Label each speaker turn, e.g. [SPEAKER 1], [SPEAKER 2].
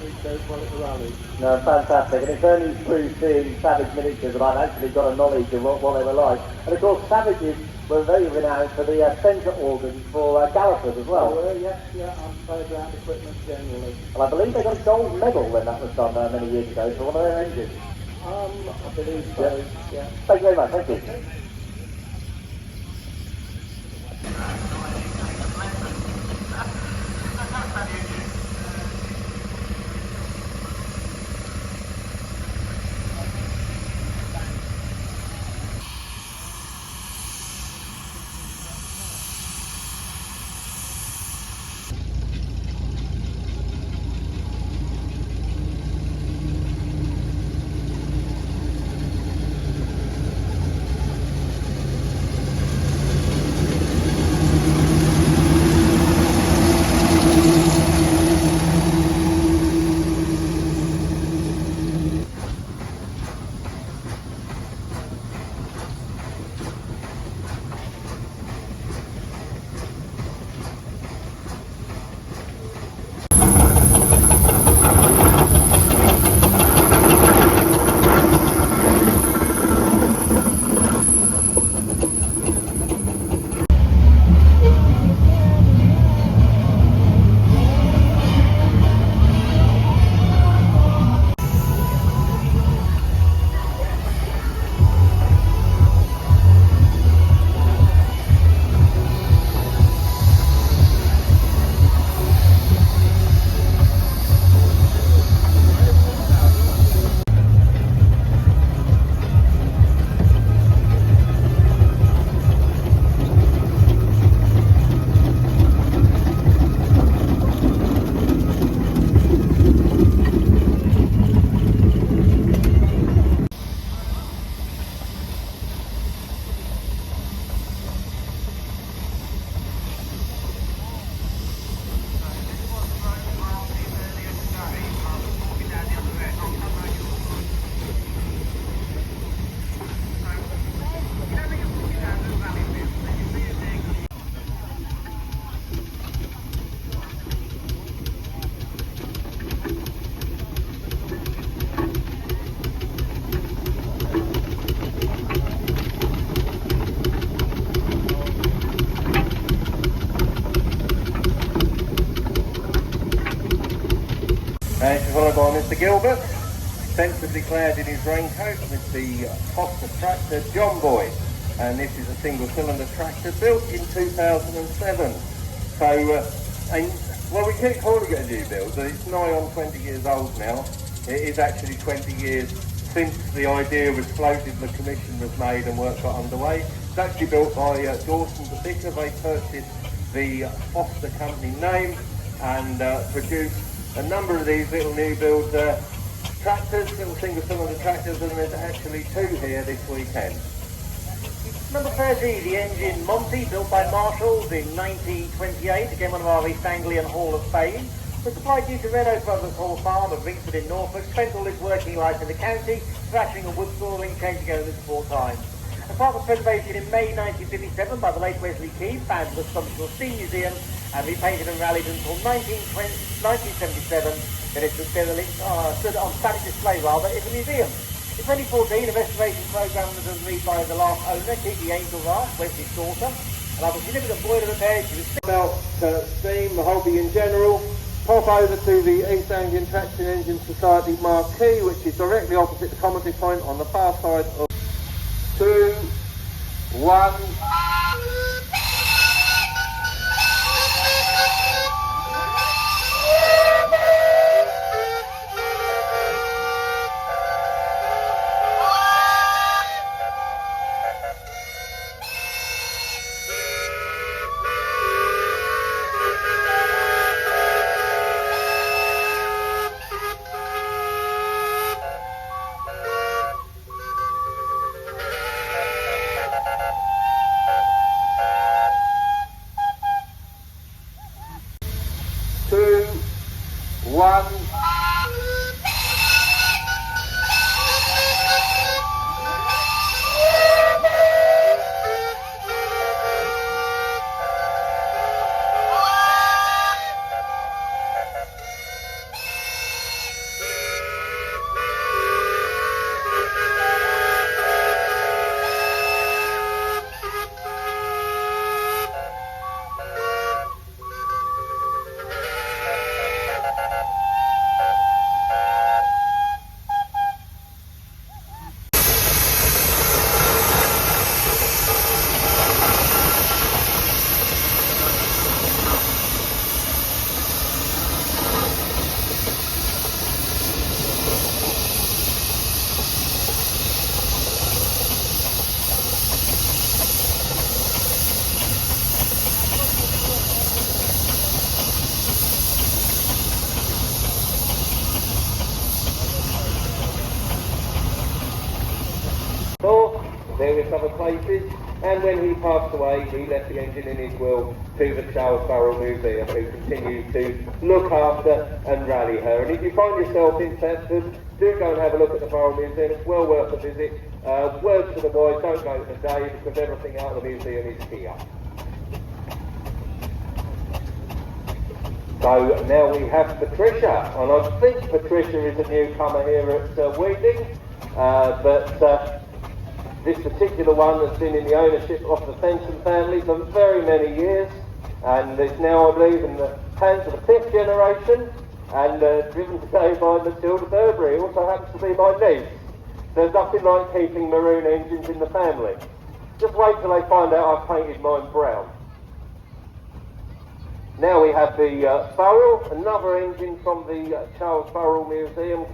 [SPEAKER 1] it goes well at the rally.
[SPEAKER 2] No, fantastic. And it's only through seeing Savage miniatures that I've actually got a knowledge of what they were like. And of course, Savages were very renowned for the centre organs for gallopers as well.
[SPEAKER 1] Oh, yes, yeah, and playground equipment generally.
[SPEAKER 2] And I believe they got a gold medal when that was done many years ago for one of their engines.
[SPEAKER 1] I believe so, yeah.
[SPEAKER 2] Thank you very much, thank you.
[SPEAKER 3] As followed by Mr Gilbert, sensibly clad in his raincoat with the Foster tractor John Boy, and this is a single-cylinder tractor built in 2007. So, well, we keep calling it a new build, but it's nigh on 20 years old now. It is actually 20 years since the idea was floated, the commission was made and work got underway. It's actually built by Dawson the Vicar. They purchased the Foster company name and produced a number of these little new build tractors, little single-cylinder tractors, and there's actually two here this weekend.
[SPEAKER 4] Number 30, the engine Monty, built by Marshalls in 1928, again one of our East Anglian Hall of Fame. Was supplied due to Renault Brothers Hall Farm of Ringsford in Norfolk, spent all his working life in the county, thrashing and wood sawing, changing over at 4 times. The part was renovated in May 1957 by the late Wesley Keane, founder of the Somerset Steam Museum, and repainted and rallied until 1977, when it stood on static display in the museum. In 2014, a restoration programme was agreed by the last owner, Kiki Angel-Wright, Wesley's daughter, and after significant boiler repairs, she was
[SPEAKER 3] About steam, the hobby in general, pop over to the East Anglian Traction Engine Society marquee, which is directly opposite the commentary point on the far side of 2, 1... various other places, and when he passed away, he left the engine in his will to the Charles Burrell Museum, who continues to look after and rally her. And if you find yourself in Thetford, do go and have a look at the Burrell Museum. It's well worth a visit. Word to the boys, don't go today because everything out of the museum is here. So now we have Patricia, and I think Patricia is a newcomer here at Weeting, but this particular one has been in the ownership of the Fenton family for very many years, and it's now, I believe, in the hands of the 5th generation, and driven today by Matilda Burberry, who also happens to be my niece. There's nothing like keeping maroon engines in the family. Just wait till they find out I've painted mine brown. Now we have the Burrell, another engine from the Charles Burrell Museum.